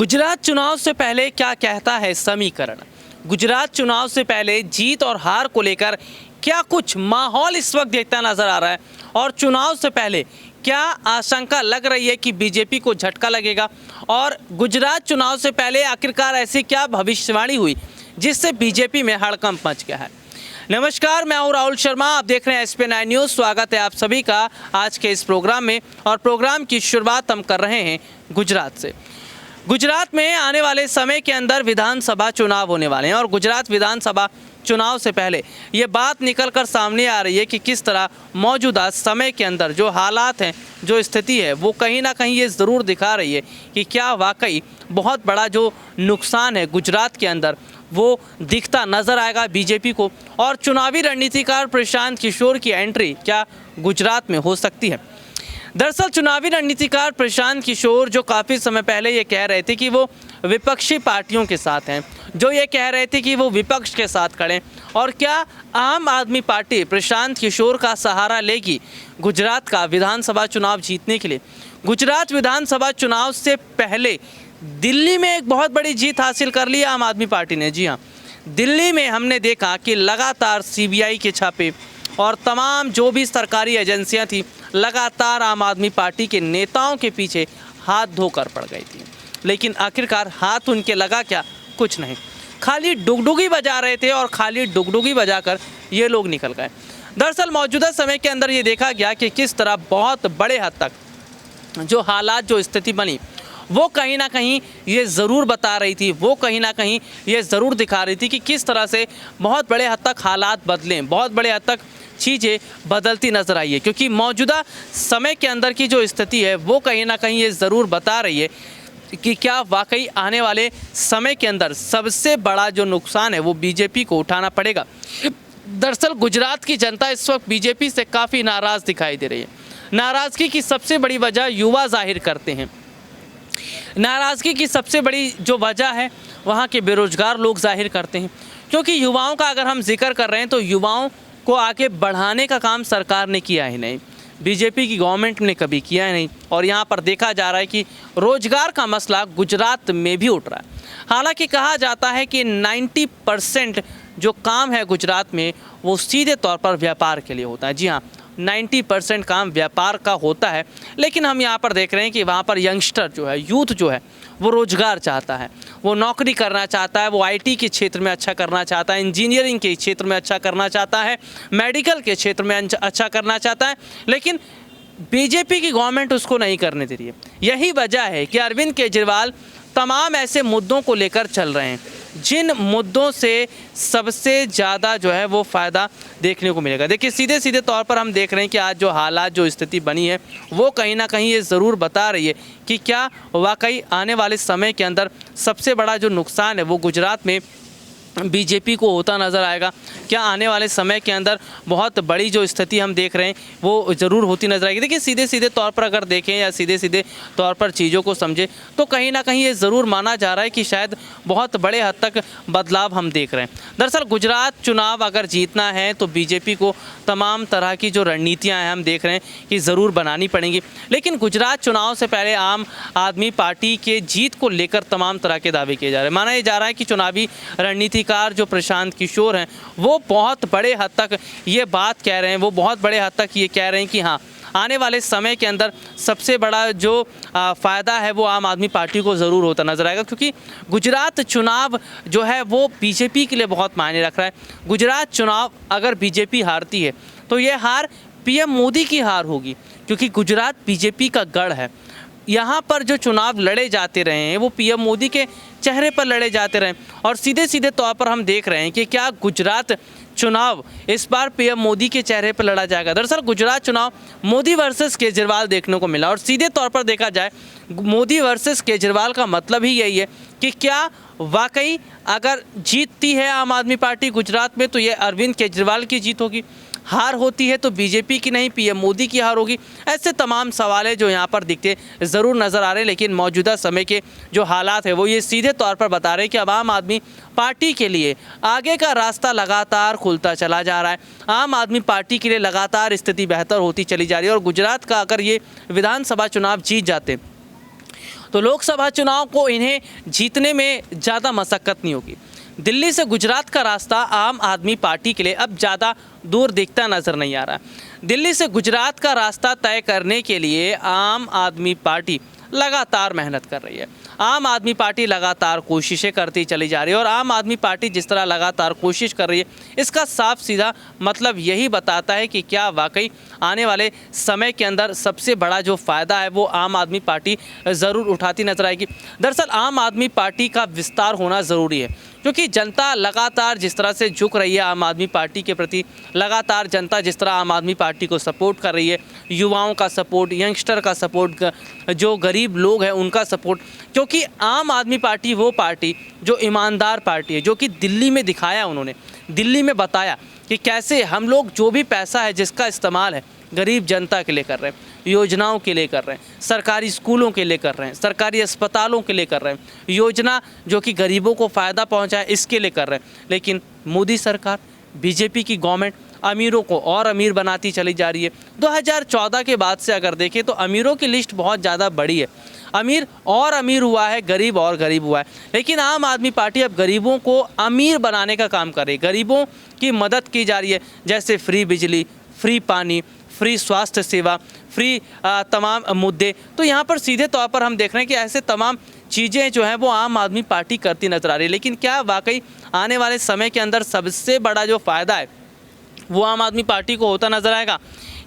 गुजरात चुनाव से पहले क्या कहता है समीकरण। गुजरात चुनाव से पहले जीत और हार को लेकर क्या कुछ माहौल इस वक्त देखता नजर आ रहा है और चुनाव से पहले क्या आशंका लग रही है कि बीजेपी को झटका लगेगा और गुजरात चुनाव से पहले आखिरकार ऐसी क्या भविष्यवाणी हुई जिससे बीजेपी में हड़कंप मच गया है। नमस्कार, मैं हूं राहुल शर्मा, आप देख रहे हैं SP9 न्यूज़। स्वागत है आप सभी का आज के इस प्रोग्राम में और प्रोग्राम की शुरुआत हम कर रहे हैं गुजरात से। गुजरात में आने वाले समय के अंदर विधानसभा चुनाव होने वाले हैं और गुजरात विधानसभा चुनाव से पहले ये बात निकल कर सामने आ रही है कि किस तरह मौजूदा समय के अंदर जो हालात हैं, जो स्थिति है, वो कहीं ना कहीं ये ज़रूर दिखा रही है कि क्या वाकई बहुत बड़ा जो नुकसान है गुजरात के अंदर वो दिखता नज़र आएगा बीजेपी को। और चुनावी रणनीतिकार प्रशांत किशोर की एंट्री क्या गुजरात में हो सकती है। दरअसल चुनावी रणनीतिकार प्रशांत किशोर जो काफ़ी समय पहले ये कह रहे थे कि वो विपक्षी पार्टियों के साथ हैं, जो ये कह रहे थे कि वो विपक्ष के साथ खड़े, और क्या आम आदमी पार्टी प्रशांत किशोर का सहारा लेगी गुजरात का विधानसभा चुनाव जीतने के लिए। गुजरात विधानसभा चुनाव से पहले दिल्ली में एक बहुत बड़ी जीत हासिल कर ली आम आदमी पार्टी ने। जी हाँ, दिल्ली में हमने देखा कि लगातार CBI के छापे और तमाम जो भी सरकारी एजेंसियां थी लगातार आम आदमी पार्टी के नेताओं के पीछे हाथ धोकर पड़ गई थी, लेकिन आखिरकार हाथ उनके लगा क्या? कुछ नहीं, खाली डुगडुगी बजा रहे थे और खाली डुगडुगी बजाकर ये लोग निकल गए। दरअसल मौजूदा समय के अंदर ये देखा गया कि किस तरह बहुत बड़े हद तक जो हालात, जो स्थिति बनी, वो कहीं ना कहीं ये ज़रूर बता रही थी, वो कहीं ना कहीं ये ज़रूर दिखा रही थी कि किस तरह से बहुत बड़े हद तक हालात बदलें, बहुत बड़े हद तक चीज़ें बदलती नज़र आई है। क्योंकि मौजूदा समय के अंदर की जो स्थिति है वो कहीं ना कहीं ये ज़रूर बता रही है कि क्या वाकई आने वाले समय के अंदर सबसे बड़ा जो नुकसान है वो बीजेपी को उठाना पड़ेगा। दरअसल गुजरात की जनता इस वक्त बीजेपी से काफ़ी नाराज़ दिखाई दे रही है। नाराज़गी की सबसे बड़ी वजह युवा जाहिर करते हैं। नाराज़गी की सबसे बड़ी जो वजह है वहाँ के बेरोजगार लोग जाहिर करते हैं, क्योंकि युवाओं का अगर हम जिक्र कर रहे हैं तो युवाओं को आगे बढ़ाने का काम सरकार ने किया ही नहीं, बीजेपी की गवर्नमेंट ने कभी किया ही नहीं। और यहाँ पर देखा जा रहा है कि रोजगार का मसला गुजरात में भी उठ रहा है। हालांकि कहा जाता है कि 90% जो काम है गुजरात में वो सीधे तौर पर व्यापार के लिए होता है। जी हाँ, 90% काम व्यापार का होता है, लेकिन हम यहाँ पर देख रहे हैं कि वहाँ पर यंगस्टर जो है, यूथ जो है, वो रोज़गार चाहता है, वो नौकरी करना चाहता है, वो IT के क्षेत्र में अच्छा करना चाहता है, इंजीनियरिंग के क्षेत्र में अच्छा करना चाहता है, मेडिकल के क्षेत्र में अच्छा करना चाहता है, लेकिन बीजेपी की गवर्नमेंट उसको नहीं करने दे रही है। यही वजह है कि अरविंद केजरीवाल तमाम ऐसे मुद्दों को लेकर चल रहे हैं जिन मुद्दों से सबसे ज़्यादा जो है वो फ़ायदा देखने को मिलेगा। देखिए, सीधे सीधे तौर पर हम देख रहे हैं कि आज जो हालात, जो स्थिति बनी है वो कहीं ना कहीं ये ज़रूर बता रही है कि क्या वाकई आने वाले समय के अंदर सबसे बड़ा जो नुकसान है वो गुजरात में बीजेपी को होता नज़र आएगा। क्या आने वाले समय के अंदर बहुत बड़ी जो स्थिति हम देख रहे हैं वो ज़रूर होती नज़र आएगी। देखिए, सीधे सीधे तौर पर अगर देखें या सीधे सीधे तौर पर चीज़ों को समझें तो कहीं ना कहीं ये ज़रूर माना जा रहा है कि शायद बहुत बड़े हद तक बदलाव हम देख रहे हैं। दरअसल गुजरात चुनाव अगर जीतना है तो बीजेपी को तमाम तरह की जो रणनीतियाँ हैं हम देख रहे हैं कि ज़रूर बनानी पड़ेंगी, लेकिन गुजरात चुनाव से पहले आम आदमी पार्टी के जीत को लेकर तमाम तरह के दावे किए जा रहे हैं। माना जा रहा है कि चुनावी रणनीति जो प्रशांत किशोर हैं वो बहुत बड़े हद तक ये बात कह रहे हैं, वो बहुत बड़े हद तक ये कह रहे हैं कि हाँ, आने वाले समय के अंदर सबसे बड़ा जो फ़ायदा है वो आम आदमी पार्टी को ज़रूर होता नज़र आएगा। क्योंकि गुजरात चुनाव जो है वो बीजेपी के लिए बहुत मायने रख रहा है। गुजरात चुनाव अगर बीजेपी हारती है तो ये हार PM मोदी की हार होगी, क्योंकि गुजरात बीजेपी का गढ़ है। यहाँ पर जो चुनाव लड़े जाते रहे हैं वो PM मोदी के चेहरे पर लड़े जाते रहे और सीधे सीधे तौर पर हम देख रहे हैं कि क्या गुजरात चुनाव इस बार PM मोदी के चेहरे पर लड़ा जाएगा। दरअसल गुजरात चुनाव मोदी वर्सेस केजरीवाल देखने को मिला और सीधे तौर पर देखा जाए मोदी वर्सेस केजरीवाल का मतलब ही यही है कि क्या वाकई अगर जीतती है आम आदमी पार्टी गुजरात में तो ये अरविंद केजरीवाल की जीत होगी, हार होती है तो बीजेपी की नहीं PM मोदी की हार होगी। ऐसे तमाम सवाल जो यहाँ पर दिखते ज़रूर नज़र आ रहे हैं, लेकिन मौजूदा समय के जो हालात है वो ये सीधे तौर पर बता रहे हैं कि अब आम आदमी पार्टी के लिए आगे का रास्ता लगातार खुलता चला जा रहा है। आम आदमी पार्टी के लिए लगातार स्थिति बेहतर होती चली जा रही है और गुजरात का अगर ये विधानसभा चुनाव जीत जाते तो लोकसभा चुनाव को इन्हें जीतने में ज़्यादा मशक्क़त नहीं होगी। दिल्ली से गुजरात का रास्ता आम आदमी पार्टी के लिए अब ज़्यादा दूर दिखता नज़र नहीं आ रहा। दिल्ली से गुजरात का रास्ता तय करने के लिए आम आदमी पार्टी लगातार मेहनत कर रही है। आम आदमी पार्टी लगातार कोशिशें करती चली जा रही है और आम आदमी पार्टी जिस तरह लगातार कोशिश कर रही है, इसका साफ सीधा मतलब यही बताता है कि क्या वाकई आने वाले समय के अंदर सबसे बड़ा जो फ़ायदा है वो आम आदमी पार्टी ज़रूर उठाती नजर आएगी। दरअसल आम आदमी पार्टी का विस्तार होना ज़रूरी है, क्योंकि जनता लगातार जिस तरह से झुक रही है आम आदमी पार्टी के प्रति, लगातार जनता जिस तरह आम आदमी पार्टी को सपोर्ट कर रही है, युवाओं का सपोर्ट, यंगस्टर का सपोर्ट, जो गरीब लोग हैं उनका सपोर्ट, क्योंकि आम आदमी पार्टी वो पार्टी जो ईमानदार पार्टी है, जो कि दिल्ली में दिखाया उन्होंने, दिल्ली में बताया कि कैसे हम लोग जो भी पैसा है जिसका इस्तेमाल है गरीब जनता के लिए कर रहे हैं, योजनाओं के लिए कर रहे हैं, सरकारी स्कूलों के लिए कर रहे हैं, सरकारी अस्पतालों के लिए कर रहे हैं, योजना जो कि गरीबों को फ़ायदा पहुंचाए इसके लिए कर रहे हैं। लेकिन मोदी सरकार, बीजेपी की गवर्नमेंट अमीरों को और अमीर बनाती चली जा रही है। 2014 के बाद से अगर देखें तो अमीरों की लिस्ट बहुत ज़्यादा बड़ी है, अमीर और अमीर हुआ है, गरीब और गरीब हुआ है। लेकिन आम आदमी पार्टी अब गरीबों को अमीर बनाने का काम कर रही है, गरीबों की मदद की जा रही है, जैसे फ्री बिजली, फ्री पानी, फ्री स्वास्थ्य सेवा, फ्री तमाम मुद्दे। तो यहाँ पर सीधे तौर पर हम देख रहे हैं कि ऐसे तमाम चीज़ें जो हैं वो आम आदमी पार्टी करती नजर आ रही है। लेकिन क्या वाकई आने वाले समय के अंदर सबसे बड़ा जो फ़ायदा है वो आम आदमी पार्टी को होता नजर आएगा?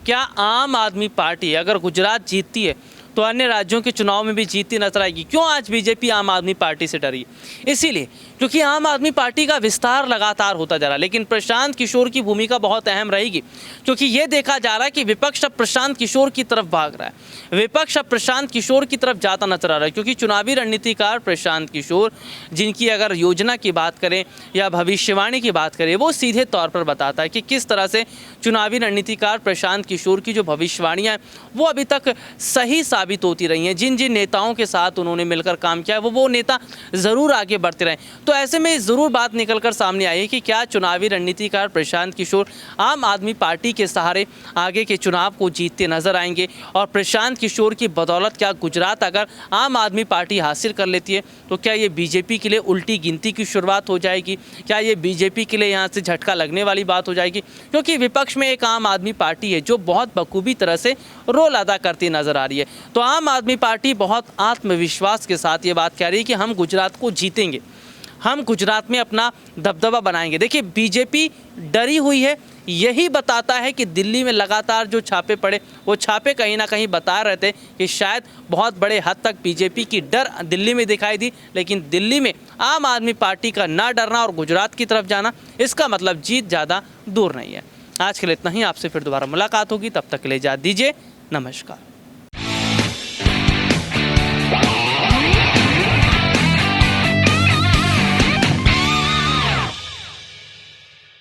क्या आम आदमी पार्टी अगर गुजरात जीतती है तो अन्य राज्यों के चुनाव में भी जीतती नजर आएगी? क्यों आज बीजेपी आम आदमी पार्टी से डरी? इसीलिए क्योंकि आम आदमी पार्टी का विस्तार लगातार होता जा रहा है। लेकिन प्रशांत किशोर की भूमिका बहुत अहम रहेगी, क्योंकि ये देखा जा रहा है कि विपक्ष अब प्रशांत किशोर की तरफ भाग रहा है, विपक्ष अब प्रशांत किशोर की तरफ जाता नजर आ रहा है। क्योंकि चुनावी रणनीतिकार प्रशांत किशोर, जिनकी अगर योजना की बात करें या भविष्यवाणी की बात करें, वो सीधे तौर पर बताता है कि किस तरह से चुनावी रणनीतिकार प्रशांत किशोर की जो भविष्यवाणियाँ हैं वो अभी तक सही साबित होती रही हैं। जिन जिन नेताओं के साथ उन्होंने मिलकर काम किया है वो नेता ज़रूर आगे बढ़ते रहें। तो ऐसे में ज़रूर बात निकलकर सामने आई है कि क्या चुनावी रणनीतिकार प्रशांत किशोर आम आदमी पार्टी के सहारे आगे के चुनाव को जीतते नजर आएंगे, और प्रशांत किशोर की बदौलत क्या गुजरात अगर आम आदमी पार्टी हासिल कर लेती है तो क्या ये बीजेपी के लिए उल्टी गिनती की शुरुआत हो जाएगी? क्या ये बीजेपी के लिए यहाँ से झटका लगने वाली बात हो जाएगी? क्योंकि विपक्ष में एक आम आदमी पार्टी है जो बहुत बखूबी तरह से रोल अदा करती नजर आ रही है। तो आम आदमी पार्टी बहुत आत्मविश्वास के साथ ये बात कह रही है कि हम गुजरात को जीतेंगे, हम गुजरात में अपना दबदबा बनाएंगे। देखिए बीजेपी डरी हुई है, यही बताता है कि दिल्ली में लगातार जो छापे पड़े वो छापे कहीं ना कहीं बता रहे थे कि शायद बहुत बड़े हद तक बीजेपी की डर दिल्ली में दिखाई दी। लेकिन दिल्ली में आम आदमी पार्टी का ना डरना और गुजरात की तरफ जाना, इसका मतलब जीत ज़्यादा दूर नहीं है। आज के लिए इतना ही, आपसे फिर दोबारा मुलाकात होगी, तब तक के लिए इजाज़त दीजिए, नमस्कार।